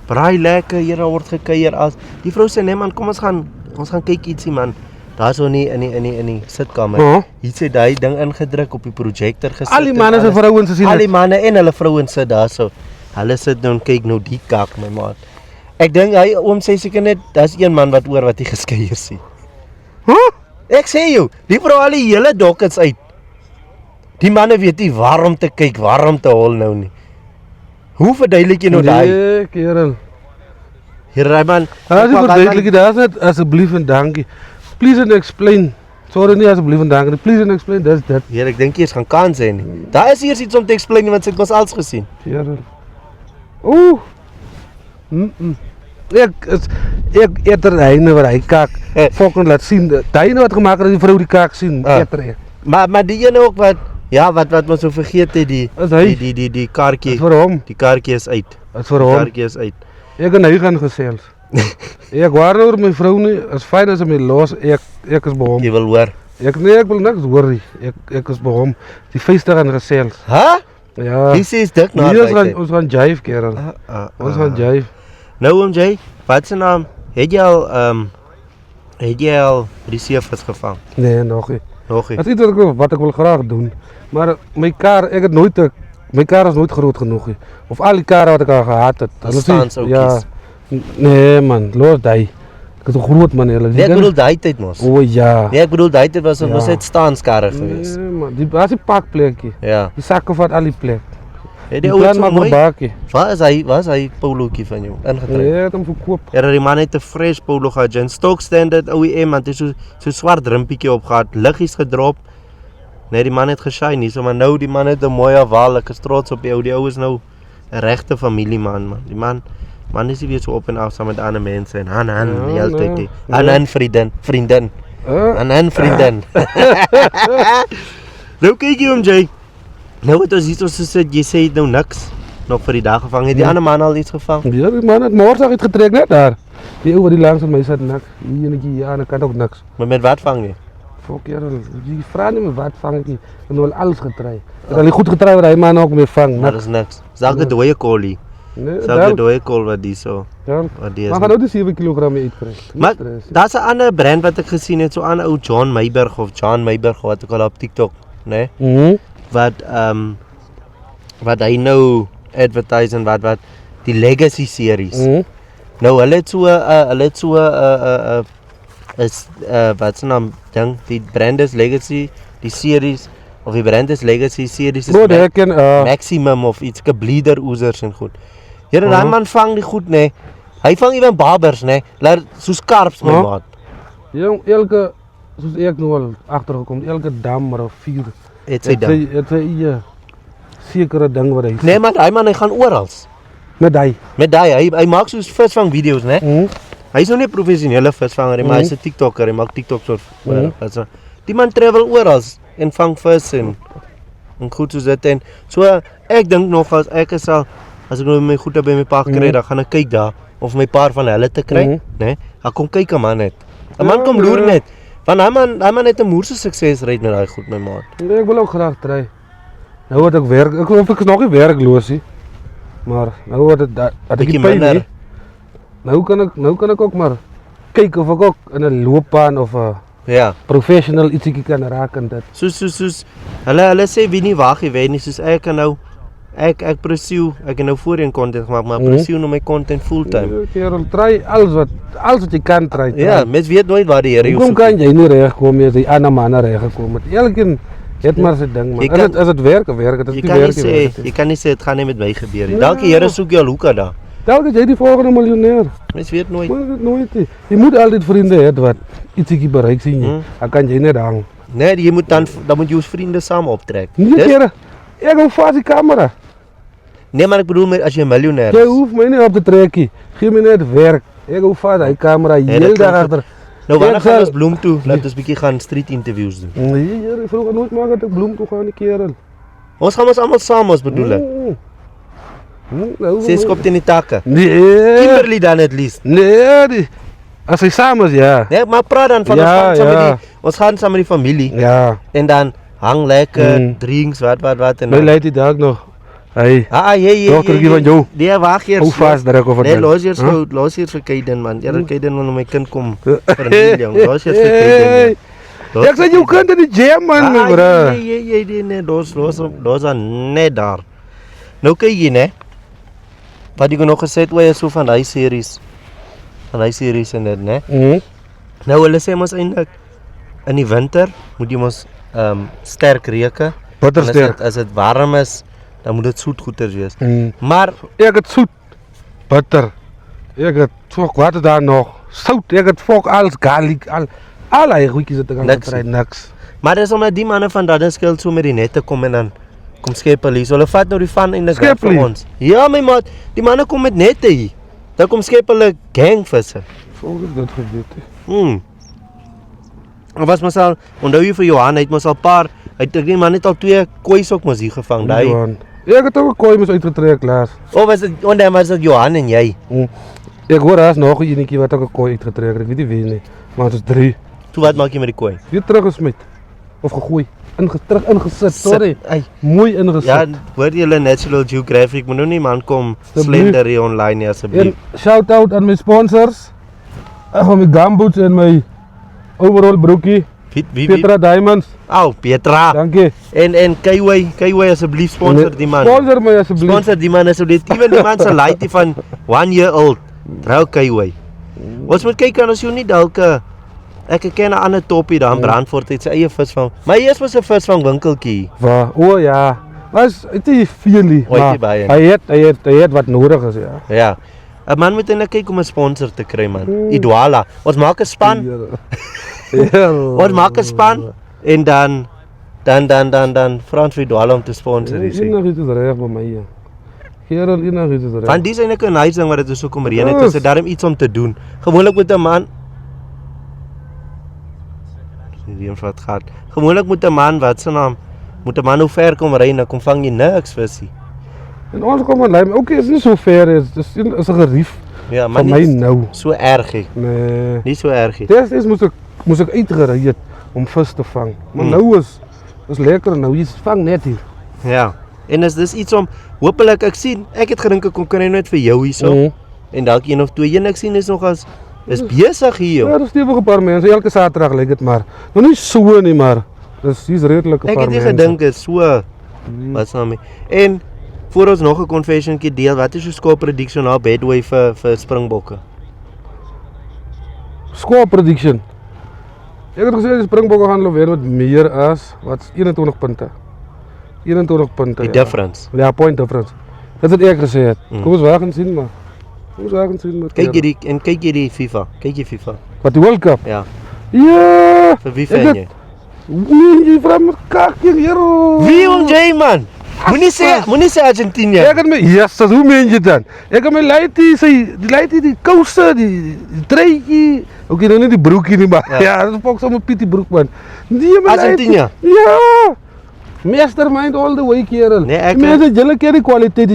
Speaker 1: Braai lekker, hier word gekuier as. Die vrou sê nee man, kom ons gaan kyk ietsie man. Daar so nie in die sitkamer. Hier sê daai ding ingedruk op die projektor gesit.
Speaker 2: Al die manne se vrouens sien.
Speaker 1: Al die manne en hulle vrouens sit daarso. Hulle sit nou en kyk nou die kak my maat. Ek dink hy oom sê seker net daar's een man wat hy geskeier sien. Ek sê jou, die vrou al die hele dokkets uit. Die manne weet nie waarom te kyk, waarom te hol nou nie. Hoe verduidelik jy nou daai?
Speaker 2: Nee, kerel.
Speaker 1: Hier Raymond,
Speaker 2: As jy verduidelik dit net asseblief en dankie. Please and explain. Sorry nie asseblief en dankie. Please and explain dis dit.
Speaker 1: Hier ek dink jy gaan kans hê nie. Daar is eers iets om te explain want sy het mos alles gesien.
Speaker 2: Kerel. Oeh. Ek eter hyne wat hy kak. Fucking laat sien. Daai wat gemaak het dat die vrou die kak sien. Eter ek.
Speaker 1: Maar die ene ook wat wat ons so vergeet het die kaartjie.
Speaker 2: Dis vir hom.
Speaker 1: Die kaartjie is uit.
Speaker 2: Dis vir hom.
Speaker 1: Die kaartjie is uit.
Speaker 2: Ek en hy gaan gesels. Ek waar oor my vrou nie. As fyn as hy my los, ek is by hom.
Speaker 1: Jy wil hoor.
Speaker 2: Ek wil niks hoor nie. Ek is by hom. Die feeste gaan gesels.
Speaker 1: Hè?
Speaker 2: Ja.
Speaker 1: Wie sê dit nou?
Speaker 2: Ons gaan jive kerel. Ons gaan jive.
Speaker 1: Nou oom Jay, wat se naam? Het jy al die seevis gevang?
Speaker 2: Nee, nog nie.
Speaker 1: Nog nie.
Speaker 2: Dit is iets wat ek wil graag doen. Maar my kar is nooit groot genoeg nie. Of al die karre wat ek al gehad het.
Speaker 1: Dat staan so kies.
Speaker 2: Nee man, los daai. Ek is 'n groot man eerlik.
Speaker 1: Nee, ek bedoel daai tyd mos.
Speaker 2: O ja.
Speaker 1: Nee, ek bedoel daai tyd was net staanskarre geweest.
Speaker 2: Nee man, was die pakplekkie.
Speaker 1: Ja.
Speaker 2: Die sakke vat al die plek.
Speaker 1: Het die ou so mooi.
Speaker 2: Bakkie.
Speaker 1: Waar is hy polootjie van jou ingetrek?
Speaker 2: Nee, het hom verkoop.
Speaker 1: Ja, die man het 'n fresh polo gehad, 'n stock standard OEM, want dit is so swart rimpietjie op gehad, liggies gedrop. Nee, die man het geshine hier, so maar nou die man het 'n mooi wal, ek is trots op jou. Die ou is nou 'n regte familieman man. Die man is nie weer so op en af saam met ander mense en han die hele tyd nie. Han vriendin. Han vriendin. Nou kyk jy om Jay. Nou het ons hier so sit, jy sê nou niks nog vir die dag gevang. Het die ander man al iets gevang?
Speaker 2: Ja, die man het môre uitgetrek net daar. Die ou wat die langs aan my sit niks. Die enetjie ja, en kan ook niks.
Speaker 1: Maar met wat vang jy?
Speaker 2: Fok kerel, jy vra nie met wat vang ek nie. Ek het al alles getry. Ek het al goed getry wat hy man ook mee vang.
Speaker 1: Maar dis niks. Sag 'n dooie kolie.
Speaker 2: Nee,
Speaker 1: Sag 'n dooie kol wat die so.
Speaker 2: Ja.
Speaker 1: Wat die is.
Speaker 2: Maar gaan nou die 7 kg uitkry.
Speaker 1: Maar daar's 'n ander brand wat ek gesien het, so 'n ou John Meyberg wat ek al op TikTok, né? Wat hy nou advertise en wat die Legacy series. Nou hulle het so is wat se naam ding, die brand is Legacy, die series of die brand is Legacy series is Maximum of iets gebleeder oezers en goed. Here daai man vang die goed nê. Hy vang ewen babers nê. So skarps my maat.
Speaker 2: Jong, elke soos ek nou al agtergekom, elke dam maar 4
Speaker 1: het sy ding.
Speaker 2: Het sy sekere ding wat hy.
Speaker 1: Nee man, hy gaan oral.
Speaker 2: Met hy.
Speaker 1: Hy maak soos visvang video's nê. Hy's nou nie 'n professionele visvanger nie, maar hy's 'n TikToker, hy maak TikToks of die man travel oral en vang vis en en goed soos dit en so ek dink nog as ek is al as ek nou my goede by my pa kry, dan gaan ek kyk daar of my paar van hulle te kry, né? Dan kom kyk 'n man net. 'n Man kom loer net. Want hy man het 'n moerse sukses ry met daai goed my maat.
Speaker 2: Nee, ek wil ook graag try. Nou wat ek werk, ek hoop ek is nog nie werkloos nie. Maar nou wat dit dat ek
Speaker 1: Bietjie
Speaker 2: die pyn
Speaker 1: minder.
Speaker 2: nie. Nou kan ek ook maar kyk of ek ook in 'n loopbaan of 'n
Speaker 1: Ja.
Speaker 2: professional ietsie kan raak en dit.
Speaker 1: Soos hulle sê wie nie wag nie, weet nie, soos ek kan nou ek pursue, ek het nou voorheen content gemaak, maar pursue nou my content fulltime.
Speaker 2: Kerel, try alles wat jy kan try.
Speaker 1: Ja, mens weet nooit waar die Here jou
Speaker 2: Hoekom kan jy nie regkom nie as die ander manne reggekom het? Elkeen het maar sy ding,
Speaker 1: Jy
Speaker 2: man.
Speaker 1: kan-
Speaker 2: As dit werk, werk dit. As
Speaker 1: Jy
Speaker 2: dit
Speaker 1: kan nie
Speaker 2: werk, werk
Speaker 1: sê,
Speaker 2: dit.
Speaker 1: jy kan nie sê dit gaan nie met my gebeur nie. Dalk die Here soek jou hoeka daar.
Speaker 2: Dalk is jy die volgende miljonair.
Speaker 1: Mens weet nooit.
Speaker 2: Maar dit nooit nie. Jy moet altyd vriende hê wat ietsie bereik sien jy. Dan kan jy net hang.
Speaker 1: Nee, jy moet dan moet jy jou vriende saam optrek.
Speaker 2: Nee,
Speaker 1: Dis-
Speaker 2: kere. Ek hou vas die kamera.
Speaker 1: Nee, maar ek bedoel met as jy 'n miljonair
Speaker 2: Jy
Speaker 1: is.
Speaker 2: hoef my nie op te trek nie. Gee my net werk. Ek hou vas die kamera
Speaker 1: dat
Speaker 2: heel dag
Speaker 1: klink
Speaker 2: agter.
Speaker 1: Nou wanneer
Speaker 2: Ek
Speaker 1: gaan
Speaker 2: sal-
Speaker 1: ons Bloem toe? Laat ons bietjie gaan street interviews doen.
Speaker 2: Nee, jy vroeg nooit maak dat ek bloem toe gaan die kerel.
Speaker 1: Ons gaan ons almal saam ons bedoel ek.
Speaker 2: Nou,
Speaker 1: Ses kop teen die takke.
Speaker 2: Nee.
Speaker 1: Kimberley dan at least.
Speaker 2: Nee. As hy saam is, ja.
Speaker 1: Nee, maar praat dan van
Speaker 2: Ja,
Speaker 1: ons gaan saam
Speaker 2: ja.
Speaker 1: met die ons gaan saam met die familie
Speaker 2: Ja.
Speaker 1: en dan hang lekker drinks wat en
Speaker 2: My
Speaker 1: dan.
Speaker 2: lei die dag nog. Hy.
Speaker 1: Hey.
Speaker 2: Dogtertjie van jou.
Speaker 1: Nee, wag eers.
Speaker 2: Hoe vas druk of
Speaker 1: Nee, los eers vir Kaiden man. Ja, Kaiden wil my kind kom verniel jong. Los eers vir
Speaker 2: Hey.
Speaker 1: Kaiden.
Speaker 2: Ek sê jou kind in die gym man, my bro.
Speaker 1: Nee, los aan net daar. Nou kyk jy, né? Wat ek nog gesê het oor so van hy series. Van hy series en dit, né? Nou hulle sê mos eintlik in die winter moet jy mos sterk reuke.
Speaker 2: Bitter
Speaker 1: En
Speaker 2: sterk.
Speaker 1: As dit warm is, dan moet dit soet goeters wees. Maar
Speaker 2: Ek het soet. Bitter. Ek het fok wat is daar nog? Sout. Ek het fok alles garlic al hy goedjies het ek al
Speaker 1: Niks
Speaker 2: getry niks.
Speaker 1: maar dis omdat die manne van daardie skild so met die nette kom en dan kom skep hulle. So hulle vat nou die van en dit
Speaker 2: Skep
Speaker 1: vir
Speaker 2: hulle?
Speaker 1: ons. Ja my maat, die manne kom met nette hier. Dan kom skep hulle gangvisse.
Speaker 2: Fok het dit gedoen.
Speaker 1: Of was mos al, onthou jy vir Johan, hy het mos al paar, hy het ek nie maar net al 2 koeis ook mos hier gevang, daai.
Speaker 2: Ek het ook 'n kooi mos uitgetrek laas.
Speaker 1: Of was dit was dit Johan en jy?
Speaker 2: Ek hoor daar's nog 'n enetjie wat ook 'n kooi uitgetrek het. Ek weet nie wie nie, maar dit is 3.
Speaker 1: Toe wat maak jy met die koei?
Speaker 2: Weer teruggesmet of gegooi. Terug ingesit. Sorry.
Speaker 1: Ai.
Speaker 2: Mooi ingesit.
Speaker 1: Ja, hoor jy hulle National Geographic, moet nou nie man kom
Speaker 2: Asseblief.
Speaker 1: slender hier online nie asseblief.
Speaker 2: En shout out aan my sponsors. Van my gumboots en my overall broekie.
Speaker 1: Wie?
Speaker 2: Petra Diamonds.
Speaker 1: Au, Petra.
Speaker 2: Dankie.
Speaker 1: En Kaiway asseblief sponsor die man.
Speaker 2: Sponsor my asseblief.
Speaker 1: Sponsor die man asseblief. Ewen die man se laaitie van 1 year old. Trou Kaiway. Ons moet kyk aan as jy nie dalk ek ken 'n ander toppie daar in Brandfort het sy eie visvang. Maar hy is mos 'n visvangbinkeltjie.
Speaker 2: Waar? O ja. Was dit is feelie.
Speaker 1: Ooit nie baie nie.
Speaker 2: Hy het wat nodig is, ja.
Speaker 1: Ja. 'n Man moet net kyk om 'n sponsor te kry man. Idwala. Ons maak 'n span.
Speaker 2: Ja.
Speaker 1: Ons maak 'n span en dan Frans vir Idwala om te sponsor hier sê.
Speaker 2: Enige iets is reg by my hier. Gerald, enige iets is reg.
Speaker 1: Want dis eintlik 'n nice ding wat dit so kom reën het. Dit is darm iets om te doen. Gewoonlik moet 'n man die vat gehad. Gewoonlik moet 'n man wat se naam moet 'n man hoe ver kom ry en dan kom vang jy niks visie.
Speaker 2: En ons kom aan lyn. Okay, is nie so ver is. Dis 'n gerief
Speaker 1: Ja, maar
Speaker 2: van my
Speaker 1: nie
Speaker 2: nou.
Speaker 1: so erg nie.
Speaker 2: Nee.
Speaker 1: Nie so erg nie.
Speaker 2: Destyds moes ek uitgery het om vis te vang. Maar nou is lekker nou. Jy vang net hier.
Speaker 1: Ja. En is dis iets om hopelik ek sien, ek het gedink ek kom kry net vir jou hierso. En dalk een of twee. Een ek sien is nog as is besig hier.
Speaker 2: Ja, dis stewige paar mense. Elke Saterdag lyk dit maar. Nog nie so nie, maar dis redelike
Speaker 1: Ek
Speaker 2: paar
Speaker 1: het nie
Speaker 2: mense.
Speaker 1: gedink is so wat staan my. En voor ons nog 'n confessionkie deel, wat is jou score prediction na Bedway vir Springbokke?
Speaker 2: Score prediction. Ek het gesê die Springbokke gaan wen met meer as wat 21 punte. 21 punte.
Speaker 1: Die difference.
Speaker 2: Ja, point difference. Dit het ek gesê het. Kom ons wag en sien maar. Kom ons wag en sien maar.
Speaker 1: Kyk jy die FIFA? Kyk jy FIFA?
Speaker 2: Wat die World Cup?
Speaker 1: Ja.
Speaker 2: Ja.
Speaker 1: Vir wie fan jy?
Speaker 2: Nee, jy vra my kakkie hier.
Speaker 1: Wie om J man? Moenie sê Argentinië.
Speaker 2: Ek het my Jesus, hoe meen jy dan? Ek het my laaitjie die kouse, die truitjie. Okay, nou nie die broekie nie maar. Ja, dis fok sommer Pietie broek man. Nee, my
Speaker 1: Argentinië.
Speaker 2: Ja. Mastermind all the way, kerel.
Speaker 1: Nee, ek-
Speaker 2: Die mense, julle ken die kwaliteit,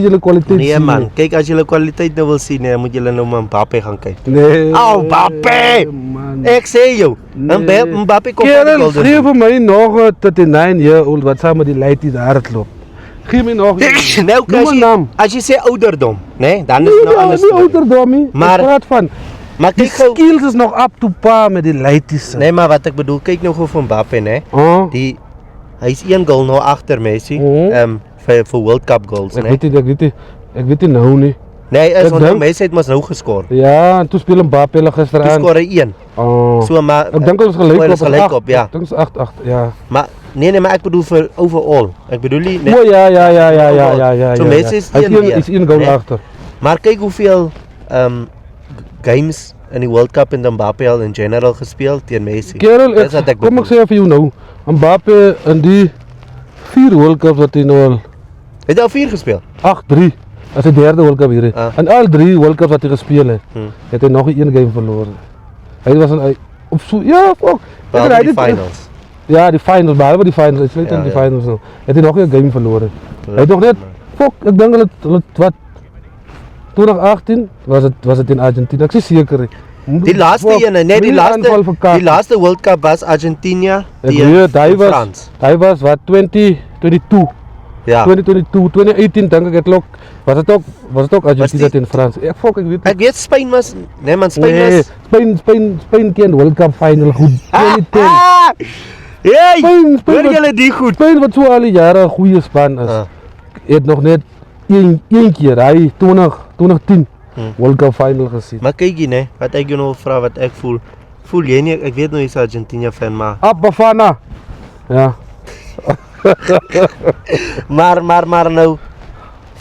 Speaker 1: Nee
Speaker 2: sien.
Speaker 1: man, kyk as jy kwaliteit nou wil sien, nee, moet jy nou maar Mbappe gaan kyk.
Speaker 2: Nee.
Speaker 1: Au, Mbappe!
Speaker 2: Man.
Speaker 1: Ek sê jou, Mbappe kom van die
Speaker 2: Kerel,
Speaker 1: Golden
Speaker 2: geef
Speaker 1: Boot.
Speaker 2: vir my nog 'n 39-year-old wat saam met die laities daar hardloop. Geef my nog
Speaker 1: Nou,
Speaker 2: Noem 'n naam.
Speaker 1: as jy sê ouderdom, nee, dan is
Speaker 2: Nee,
Speaker 1: het nou
Speaker 2: ja,
Speaker 1: anders.
Speaker 2: nie ouderdom nie.
Speaker 1: Maar-
Speaker 2: Ek praat van
Speaker 1: Maar
Speaker 2: die
Speaker 1: kyk gou,
Speaker 2: skills is nog up to par met die laities.
Speaker 1: nee, maar wat ek bedoel, kyk nou gou vir Mbappe, nee.
Speaker 2: Oh,
Speaker 1: Hy's 1 goal nou agter Messi, vir World Cup goals,
Speaker 2: ek
Speaker 1: nee.
Speaker 2: weet nie nou nie.
Speaker 1: Nee, hy is
Speaker 2: Ek
Speaker 1: want
Speaker 2: dink-
Speaker 1: Messi het mos nou geskor.
Speaker 2: Ja, en toe speel Mbappe hulle gister
Speaker 1: Toe
Speaker 2: aan.
Speaker 1: skor hy 1.
Speaker 2: Oh.
Speaker 1: So maar
Speaker 2: Ek dink ons gelyk
Speaker 1: ons
Speaker 2: op.
Speaker 1: gelyk
Speaker 2: acht.
Speaker 1: op, ja.
Speaker 2: Ek dink ons 8-8, ja.
Speaker 1: Maar nee, maar ek bedoel vir overall. Ek bedoel nie net
Speaker 2: O ja.
Speaker 1: So Messi is
Speaker 2: Hy
Speaker 1: 1-1,
Speaker 2: is 1 goal
Speaker 1: nee.
Speaker 2: agter.
Speaker 1: Maar kyk hoeveel games in die World Cup en Mbappe al in general gespeel teen Messi.
Speaker 2: Kerel,
Speaker 1: Dis wat ek
Speaker 2: kom ek
Speaker 1: bedoel.
Speaker 2: sê vir jou nou, Mbappe in die 4 World Cups wat hy nou al
Speaker 1: Het hy al 4 gespeel?
Speaker 2: 8-3 as die derde World Cup hier.
Speaker 1: Ah.
Speaker 2: En al 3 World Cups wat hy gespeel het, het hy nog 'n game verloor. Hy was aan op so ja, fuck.
Speaker 1: Behalve die finals.
Speaker 2: Ja, die finals, behalve die finals, hy sluit
Speaker 1: Ja,
Speaker 2: in die
Speaker 1: ja.
Speaker 2: finals nou. Het hy nog 'n game verloor. Hy het nog net fuck, ek dink hulle wat 2018 was dit in Argentinië. Ek is seker.
Speaker 1: Die laaste ene, nee, die laaste World Cup was Argentina
Speaker 2: Ek weet,
Speaker 1: Frans.
Speaker 2: hy was wat 2022.
Speaker 1: Ja.
Speaker 2: 2018 dink ek het ook was dit ook Argentina teen Frans. Ek weet nie.
Speaker 1: Ek weet Spanje was nee man, Spanje
Speaker 2: Nee,
Speaker 1: was
Speaker 2: Spain ken World Cup final goed. 2010.
Speaker 1: Hey!
Speaker 2: Spain
Speaker 1: Hoor
Speaker 2: wat-
Speaker 1: julle die goed?
Speaker 2: Spain wat so al die jare 'n goeie span is.
Speaker 1: Ah.
Speaker 2: Het nog net een keer hy 2010 World Cup final gesien.
Speaker 1: Maar kyk hier nee, wat ek jou nou vra wat ek voel. Voel jy nie ek weet nou jy's 'n Argentina fan maar
Speaker 2: Bafana. Ja.
Speaker 1: maar nou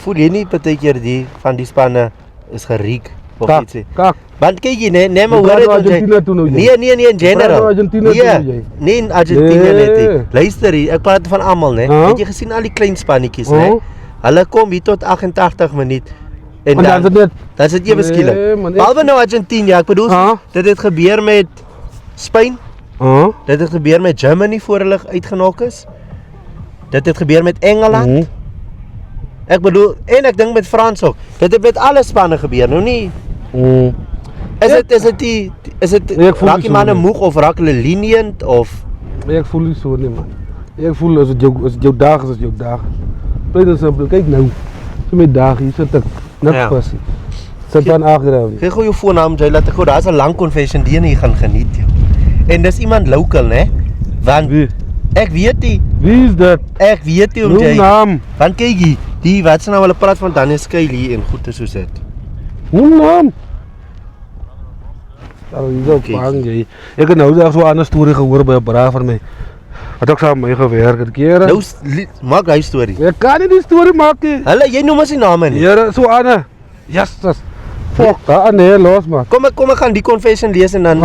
Speaker 1: voel jy nie partykeer die van die spanne is geriek of iets nie.
Speaker 2: Kak.
Speaker 1: Want kyk hier nee maar
Speaker 2: Hoe
Speaker 1: hoor
Speaker 2: praat
Speaker 1: dit
Speaker 2: nou
Speaker 1: ons jy-
Speaker 2: Argentina toe nou jy?
Speaker 1: Nee in general.
Speaker 2: praat nou Argentina toe nou
Speaker 1: Nee,
Speaker 2: jy?
Speaker 1: nee in Argentina
Speaker 2: Nee.
Speaker 1: net nie. Luister hier, ek praat van almal nê.
Speaker 2: Ah.
Speaker 1: Het jy gesien al die klein spannetjies nê?
Speaker 2: Oh.
Speaker 1: Hulle kom hier tot 88 minuut en
Speaker 2: En dan is dit net
Speaker 1: dan is dit ewe
Speaker 2: Nee,
Speaker 1: skielik.
Speaker 2: man, ek-
Speaker 1: Behalwe nou Argentina, ek bedoel
Speaker 2: Ah.
Speaker 1: dit het gebeur met Spanje, dit het gebeur met Germany voor hulle uitgenok is. Dit het gebeur met Engeland. Ek bedoel en ek dink met Frans ook. Dit het met alle spanne gebeur. Nou nie is dit
Speaker 2: Nee, ek voel
Speaker 1: raak
Speaker 2: nie
Speaker 1: die
Speaker 2: so
Speaker 1: manne
Speaker 2: nie.
Speaker 1: moeg of raak hulle lenient of
Speaker 2: Ek voel nie so nie man. Ek voel as dit jou dag is jou dag. Pleit en simpel. Kyk nou. So met dag hier sit ek niks
Speaker 1: Ja.
Speaker 2: passie. Sit dan agter.
Speaker 1: gee gou jou foon aan jy laat ek gou daar's 'n lang confession die jy gaan geniet jou. En dis iemand local nê? Want
Speaker 2: Wie?
Speaker 1: ek weet nie,
Speaker 2: Wie is dit?
Speaker 1: ek weet nie om
Speaker 2: Noem
Speaker 1: jy
Speaker 2: naam.
Speaker 1: want kyk hier, die wat se nou hulle praat van Daniel Skuil hier en goeie soos dit.
Speaker 2: Noem naam. Daar is ook
Speaker 1: Kyk.
Speaker 2: bang jy. Ek het nou so 'n ander storie gehoor by 'n braaf van my. Wat ook saam met my gewerk het kere.
Speaker 1: Nou maak hy storie.
Speaker 2: Ek kan nie die storie maak nie.
Speaker 1: Hulle jy noem as die name nie.
Speaker 2: Here, so Anne. Jesus. Fuck, nee, los man.
Speaker 1: Kom ek gaan die confession lees en dan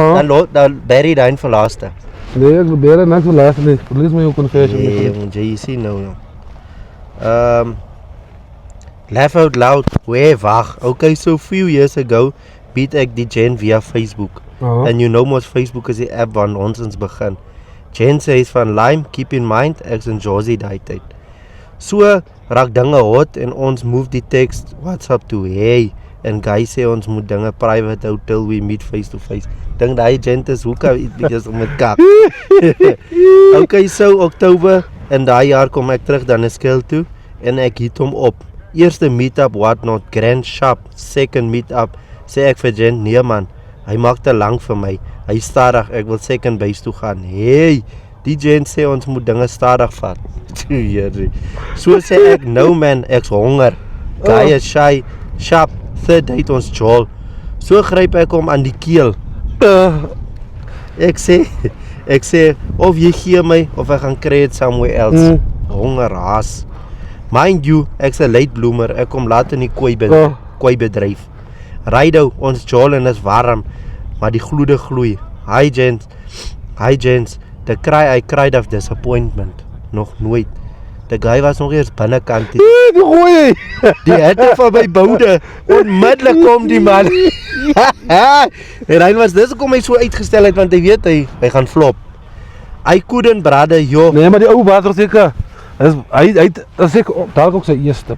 Speaker 1: dan bury daai vir laaste.
Speaker 2: Nee, ek probeer niks verlaat nie. Lees my jou confession.
Speaker 1: Nee, want jy sien nou. Laugh out loud. Wee, wag. Okay, so few years ago beat ek die Jen via Facebook. And you know most Facebook is die app waar ons begin. Jen says van Lime, keep in mind, ek's in Josie daai tyd. So raak dinge hot en ons move die text WhatsApp toe. Hey, en guys sê ons moet dinge private hou till we meet face to face. Dink daai Jen is hoeka iets om met kap. Okay, so Oktober in daai jaar kom ek terug dan 'n skill toe en ek hit hom op. Eerste meetup what not grand sharp, second meetup sê ek vir Jen, nee man, hy maak te lank vir my. Hy stadig, ek wil second base toe gaan. Hey, die Jen sê ons moet dinge stadig vat. So sê ek, no man, ek's honger. Guy is shy, sharp, third date ons jol. So gryp ek hom aan die keel. Ek sê of jy gee my of ek gaan kry dit somewhere else. Honger haas. Mind you, ek's 'n late bloomer. Ek kom laat in die koei bedryf. Rydo, ons jol en is warm, maar die gloede gloei. Hi gents, the cry I cried of disappointment. Nog nooit. Die guy was nog eers binnekant.
Speaker 2: Die gooi.
Speaker 1: Die hitte van my boude. Onmiddellik kom die man. En hy was dis hoekom hy so uitgestel het want hy weet hy gaan flop. I couldn't brother, yo.
Speaker 2: Nee, maar die ou was seker. Hy as ek dalk ook sy eerste.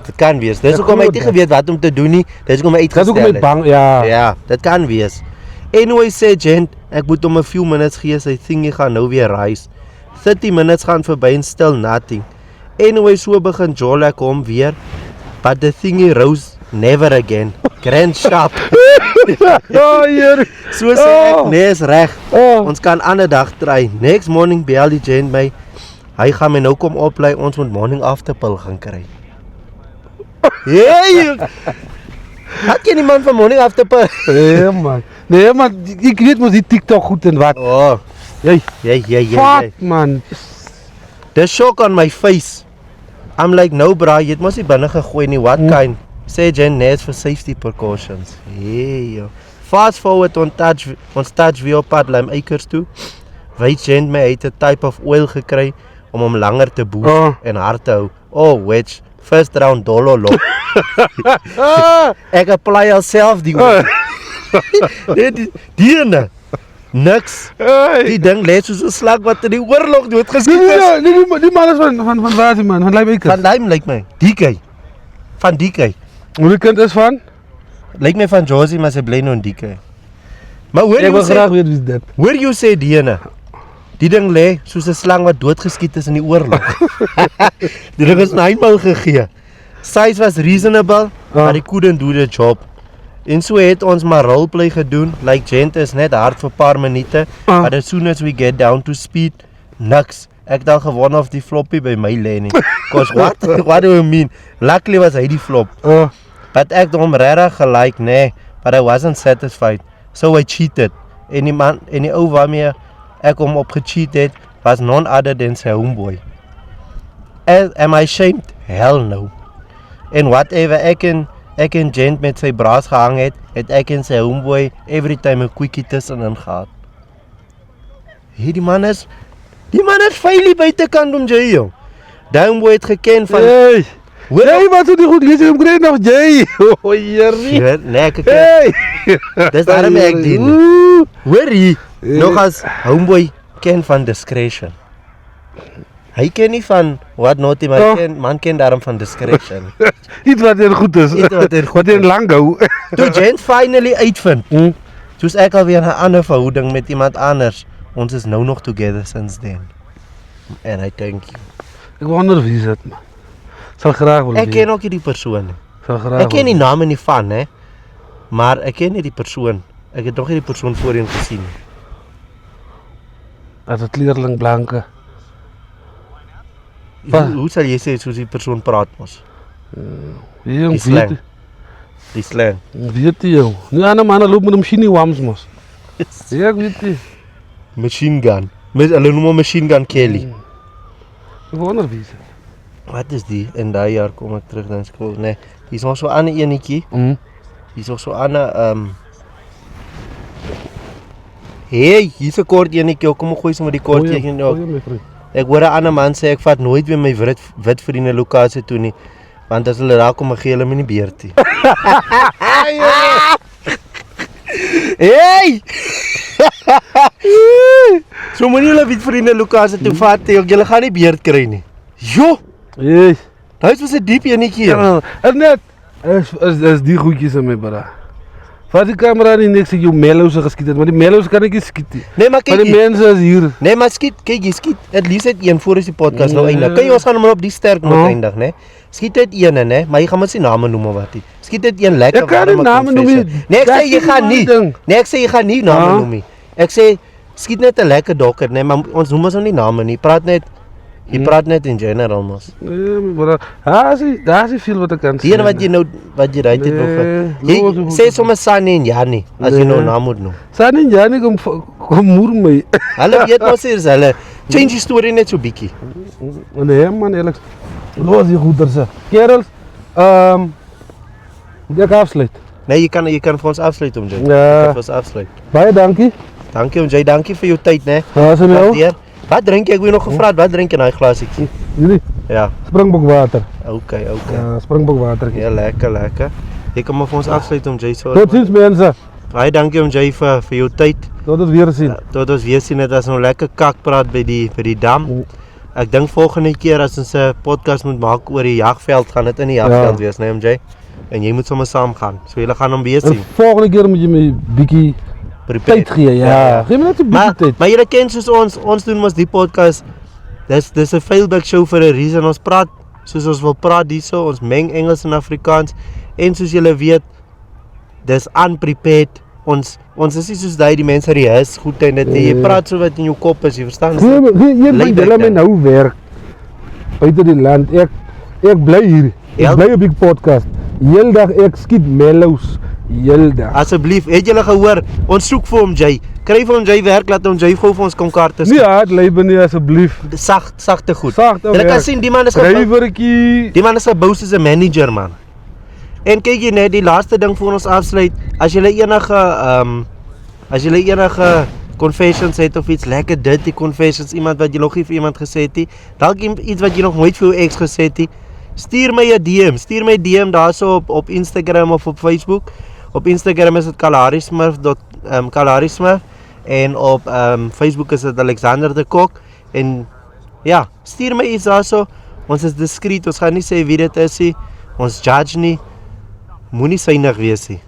Speaker 1: Dit kan wees. Dis
Speaker 2: Ek
Speaker 1: hoekom hy
Speaker 2: glo
Speaker 1: nie
Speaker 2: dit.
Speaker 1: geweet wat om te doen nie. Dis hoekom hy
Speaker 2: Dat ook
Speaker 1: uitgestel
Speaker 2: met bang, ja.
Speaker 1: Ja, dit kan wees. Anyway sê Gent, ek moet hom 'n few minutes gee, sy thingie gaan nou weer rise. 30 minutes gaan verby en still nothing. Anyway, so begin Jolak hom weer, but the thingie rose never again. Grand sharp.
Speaker 2: Oh, hier.
Speaker 1: So sê ek,
Speaker 2: Oh.
Speaker 1: nee is reg.
Speaker 2: Oh.
Speaker 1: Ons kan ander dag try. Next morning bel die Gent my. Hy gaan my nou kom oplei, ons moet morning after pill gaan kry. Hey! Wat ken die man van morning after pill?
Speaker 2: Nee man, ek weet mos die TikTok goed en wat.
Speaker 1: Oh,
Speaker 2: Jy,
Speaker 1: Fuck,
Speaker 2: man.
Speaker 1: the shock on my face. I'm like, no bra, jy het mos nie binne gegooi nie, what kind? Sê Jen, nee, is for safety precautions. Hey, yo. Fast forward, ons touch weer op pad Lime Acres toe. Weet Jen my, hy het 'n type of oil gekry om hom langer te boost
Speaker 2: Oh.
Speaker 1: en hard te hou. Oh, which, first round dololo. Ek apply alself die oil. Die ene, niks. Die ding lê soos 'n slag wat in die oorlog doodgeskiet is.
Speaker 2: Die man is van waar is die man? Van Lime Acres.
Speaker 1: Van Lime lyk my. Die guy. Van die guy.
Speaker 2: Hoe die kind is van?
Speaker 1: Lyk my van Josie, maar sy bly nou in die guy. Maar hoor
Speaker 2: Ek
Speaker 1: jy
Speaker 2: wil
Speaker 1: sê,
Speaker 2: graag weet wie is dit.
Speaker 1: hoor jy sê die ene. Die ding lê soos 'n slang wat doodgeskiet is in die oorlog. Die ding is 9 maal gegee. Size was reasonable, but he couldn't do the job. En so het ons maar roleplay gedoen, like Gent is net hard vir paar minute, but as soon as we get down to speed, niks. Ek het al gewonder of die floppy by my lê nie. Cause what do you mean? Luckily was hy die flop. But ek het hom regtig gelike, nee, but I wasn't satisfied. So I cheated. En die ou waarmee ek hom op gecheat het, was none other than sy homeboy. Am I ashamed? Hell no. En whatever ek en Gent met sy braas gehang het ek en sy homeboy every time 'n quickie tussenin gehad. Die man is veilig buitekant om jy, joh. Die homeboy het geken van...
Speaker 2: Hey!
Speaker 1: Hoor,
Speaker 2: Jy wat so die goed lees, ek kry nog jy. O, Jerry.
Speaker 1: nee, ek ken.
Speaker 2: Hey!
Speaker 1: Dis daarom ek dien.
Speaker 2: Oeh.
Speaker 1: Hoor hier, nog as homeboy ken van discretion. Hy ken nie van wat not nie, maar man ken daarom van discretion.
Speaker 2: Iets wat er goed is.
Speaker 1: Iets wat er goed
Speaker 2: Wat er
Speaker 1: is.
Speaker 2: lang hou.
Speaker 1: Toe Gent finally uitvind, soos ek alweer 'n ander verhouding met iemand anders, ons is nou nog together since then. And I thank you.
Speaker 2: Ek wonder wie is dit, man. Sal graag wil
Speaker 1: Ek ken ook nie die persoon nie.
Speaker 2: Sal graag.
Speaker 1: Ek ken die name nie van, hè. Maar ek ken nie die persoon. Ek het nog nie die persoon voorheen gesien nie.
Speaker 2: As 'n kleerling blanke.
Speaker 1: Hoe sal jy sê soos die persoon praat mos?
Speaker 2: Jong,
Speaker 1: Die slang. Die slang.
Speaker 2: Weet jy jou. Nu ander manne loop met 'n machine wams mos. Ja, ek weet jy.
Speaker 1: Machine gun. Hulle noem hom Machine Gun Kelly.
Speaker 2: Ek wonder wie is dit.
Speaker 1: Wat is die? In daai jaar kom ek terug dan skool. Nee, hier's nog so 'n ander enetjie. Hier's nog so 'n ander Hey, hier's 'n kort enetjie. Kom ek gooi sommer die kort enetjie nou. Ek hoor 'n ander man sê ek vat nooit weer my wit vriende lokasie toe nie, want as hulle daar kom, gee hulle my nie beurt nie. Hey! So moenie hulle wit vriende lokasie toe vat nie, julle gaan nie beurt kry nie. Jo,
Speaker 2: Hey.
Speaker 1: dit was 'n diep enetjie.
Speaker 2: Ja, net is die goedjies in my bra. Vat die kamera nie niks ek jou mellows geskiet het, maar die mellows kan ek nie skiet nie.
Speaker 1: Nee, maar
Speaker 2: Maar
Speaker 1: kyk
Speaker 2: die
Speaker 1: hier.
Speaker 2: mense is hier.
Speaker 1: Nee, maar skiet, kyk jy skiet. At least het een voor is die podcast nou
Speaker 2: Nee.
Speaker 1: eindig. Kyk, ons gaan hom op die sterk noot eindig, né? Skiet dit een, né? Maar jy gaan mos nie name noem of wat nie. Skiet dit een lekker.
Speaker 2: Ek kan nie
Speaker 1: warme
Speaker 2: name noem
Speaker 1: confession.
Speaker 2: nie.
Speaker 1: Nee, ek
Speaker 2: Dat
Speaker 1: sê
Speaker 2: is
Speaker 1: jy
Speaker 2: nie
Speaker 1: gaan
Speaker 2: my
Speaker 1: nie.
Speaker 2: ding.
Speaker 1: Nee, ek sê jy gaan nie name
Speaker 2: Ah.
Speaker 1: noem nie. Ek sê skiet net 'n lekker dokker, né? Maar ons noem mos nou nie name nie. Praat net jy praat net in general mos.
Speaker 2: Nee, my bra. Daar is veel wat ek kan sê.
Speaker 1: Die een wat jy nou wat jy right het
Speaker 2: Nee,
Speaker 1: of jy
Speaker 2: los-
Speaker 1: sê sommer Sunny en Jannie as jy nou
Speaker 2: Nee.
Speaker 1: naam moet noem.
Speaker 2: Saan nie Janie kom moer my.
Speaker 1: Hulle weet mos eers hulle change die storie net so bietjie.
Speaker 2: Nee man, eerlik. Los die goeders. Kerels, ek afsluit.
Speaker 1: Nee, jy kan vir ons afsluit om jy.
Speaker 2: Ja.
Speaker 1: Vir ons afsluit.
Speaker 2: Baie dankie.
Speaker 1: Dankie om jy, dankie vir jou tyd, né?
Speaker 2: Haas en jou.
Speaker 1: Waardeer. Wat drink jy? Ek wou nog gevra, wat drink jy in daai glasietjie?
Speaker 2: Jullie,
Speaker 1: Ja,
Speaker 2: springbok water.
Speaker 1: okay.
Speaker 2: Ja, springbok water.
Speaker 1: Ja, lekker. Jy kan maar vir ons afsluit om jy so.
Speaker 2: Tot ziens mense.
Speaker 1: Baie dankie om jy vir jou tyd.
Speaker 2: Tot ons weer sien.
Speaker 1: Tot ons weer sien, dit was nou lekker kakpraat by die dam. ek dink volgende keer as ons 'n podcast moet maak oor die jagveld, gaan dit in die jagveld wees, nee MJ? En jy moet sommer saam gaan. So julle gaan hom weer
Speaker 2: En
Speaker 1: sien.
Speaker 2: volgende keer moet jy my bietjie tyd gee, ja. Gee my net 'n bietjie tyd.
Speaker 1: Maar julle ken soos ons doen mos die podcast. Dis 'n Failback show vir 'n reason. Ons praat soos ons wil praat hierso. Ons meng Engels en Afrikaans. En soos julle weet, dis unprepared. Ons is nie soos die mense rehears goed en dit jy praat so wat in jou kop is, jy verstaan?
Speaker 2: Hier by hulle my nou werk buite die land. Ek bly hier. Ek bly op die podcast. Heeldag ek skiet mellows. Heeldag.
Speaker 1: Asseblief, het julle gehoor? Ons soek vir hom Jay. Kry vir hom Jay werk, laat hom Jay gou vir ons kom kaarte
Speaker 2: Nie hard lywe nie asseblief.
Speaker 1: Sagte goed.
Speaker 2: Sagte
Speaker 1: Jy kan sien die man is
Speaker 2: Drywertjie.
Speaker 1: Die man is gebou soos 'n manager man. En kyk jy net die laaste ding voor ons afsluit, as jy enige confessions het of iets lekker dirty confessions, iemand wat jy nog nie vir iemand gesê het nie, dalk iets wat jy nog nooit vir jou ex gesê het nie, stuur my 'n DM, DM daarso op Instagram of op Facebook. Op Instagram is dit Kalarismurf en op Facebook is dit Alexander de Kok en ja, stuur my iets daarso. Ons is discreet, ons gaan nie sê wie dit is nie. Ons judge nie. Moenie synig wees nie.